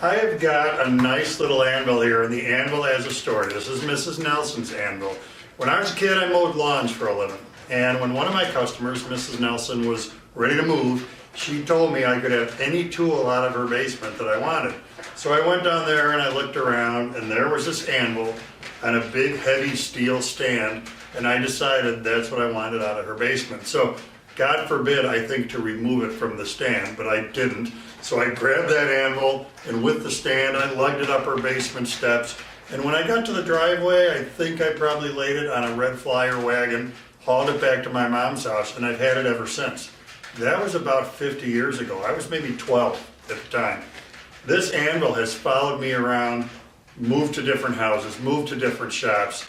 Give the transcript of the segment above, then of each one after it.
I have got a nice little anvil here, and the anvil has a story. This is Mrs. Nelson's anvil. When I was a kid, I mowed lawns for a living. And when one of my customers, Mrs. Nelson, was ready to move, she told me I could have any tool out of her basement that I wanted. So I went down there and I looked around, and there was this anvil on a big heavy steel stand, and I decided that's what I wanted out of her basement. So God forbid I think to remove it from the stand, but I didn't. So I grabbed that anvil, and with the stand I lugged it up her basement steps, and when I got to the driveway, I think I probably laid it on a red flyer wagon, hauled it back to my mom's house, and I've had it ever since. That was about 50 years ago. I was maybe 12 at the time. This anvil has followed me around, moved to different houses, moved to different shops.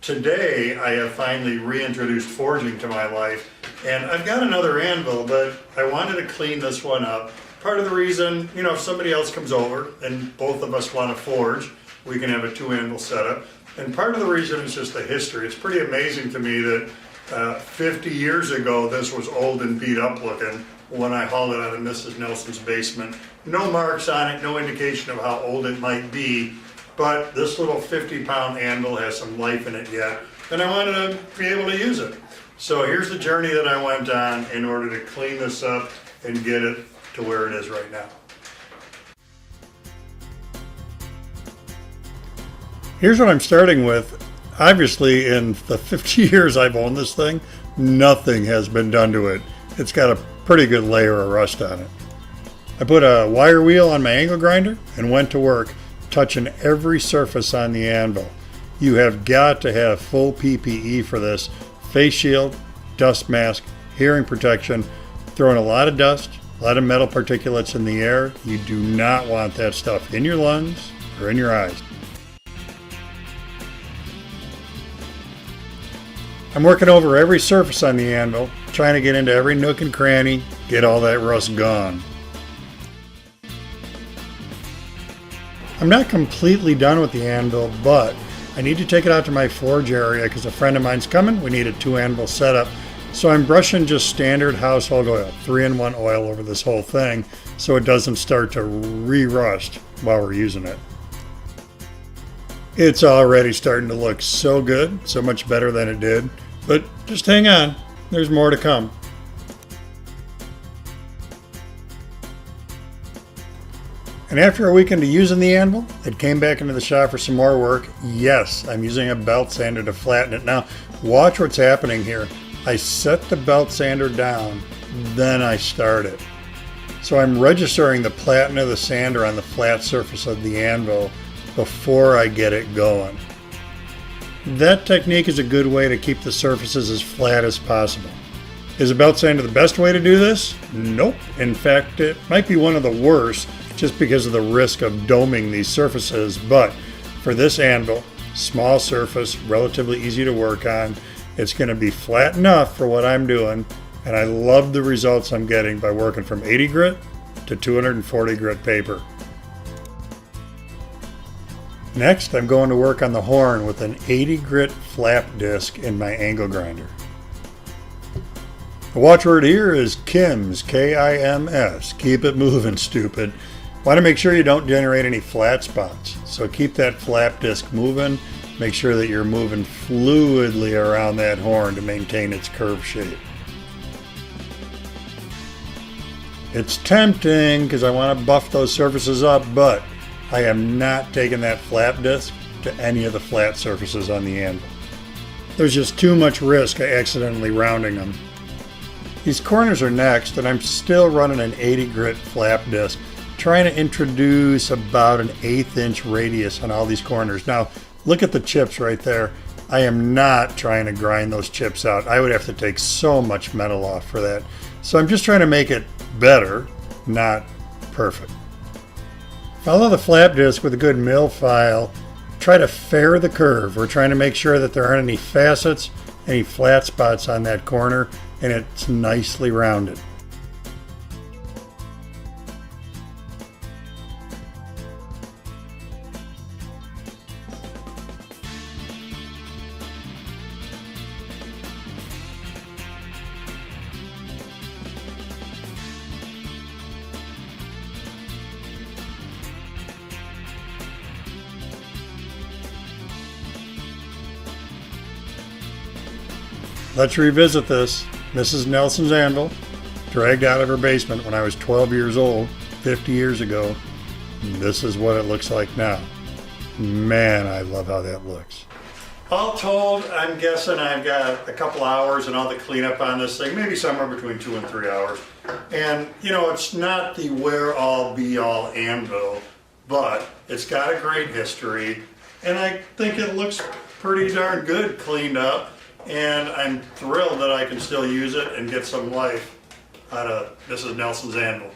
Today, I have finally reintroduced forging to my life, and I've got another anvil, but I wanted to clean this one up. Part of the reason, if somebody else comes over and both of us want to forge, we can have a two anvil setup. And part of the reason is just the history. It's pretty amazing to me that 50 years ago, this was old and beat up looking when I hauled it out of Mrs. Nelson's basement. No marks on it, no indication of how old it might be, but this little 50-pound anvil has some life in it yet, and I wanted to be able to use it. So here's the journey that I went on in order to clean this up and get it to where it is right now. Here's what I'm starting with. Obviously, in the 50 years I've owned this thing, nothing has been done to it. It's got a pretty good layer of rust on it. I put a wire wheel on my angle grinder and went to work, touching every surface on the anvil. You have got to have full PPE for this. Face shield, dust mask, hearing protection, throwing a lot of dust, a lot of metal particulates in the air. You do not want that stuff in your lungs or in your eyes. I'm working over every surface on the anvil, trying to get into every nook and cranny, get all that rust gone. I'm not completely done with the anvil, but I need to take it out to my forge area because a friend of mine's coming. We need a two anvil setup. So I'm brushing just standard household oil, 3-in-1 oil over this whole thing so it doesn't start to re-rust while we're using it. It's already starting to look so good, so much better than it did. But just hang on, there's more to come. And after a weekend of using the anvil, it came back into the shop for some more work. Yes, I'm using a belt sander to flatten it. Now, watch what's happening here. I set the belt sander down, then I start it. So I'm registering the platen of the sander on the flat surface of the anvil before I get it going. That technique is a good way to keep the surfaces as flat as possible. Is a belt sander the best way to do this? Nope. In fact, it might be one of the worst just because of the risk of doming these surfaces, but for this anvil, small surface, relatively easy to work on, it's going to be flat enough for what I'm doing, and I love the results I'm getting by working from 80 grit to 240 grit paper. Next, I'm going to work on the horn with an 80 grit flap disc in my angle grinder. The watchword here is KIMS, K-I-M-S. Keep it moving, stupid. Want to make sure you don't generate any flat spots. So keep that flap disc moving. Make sure that you're moving fluidly around that horn to maintain its curved shape. It's tempting because I want to buff those surfaces up, but I am not taking that flap disc to any of the flat surfaces on the anvil. There's just too much risk of accidentally rounding them. These corners are next, and I'm still running an 80 grit flap disc, trying to introduce about an 1/8 inch radius on all these corners. Now, look at the chips right there. I am not trying to grind those chips out. I would have to take so much metal off for that. So I'm just trying to make it better, not perfect. Follow the flap disc with a good mill file. Try to fair the curve. We're trying to make sure that there aren't any facets, any flat spots on that corner, and it's nicely rounded. let's revisit this. Mrs. Nelson's anvil, dragged out of her basement when I was 12 years old, 50 years ago. This is what it looks like now. Man, I love how that looks. All told, I'm guessing I've got a couple hours and all the cleanup on this thing, maybe somewhere between 2 and 3 hours. And you know, it's not the where all be all anvil, but it's got a great history, and I think it looks pretty darn good cleaned up, and I'm thrilled that I can still use it and get some life out of Mrs. Nelson's anvil.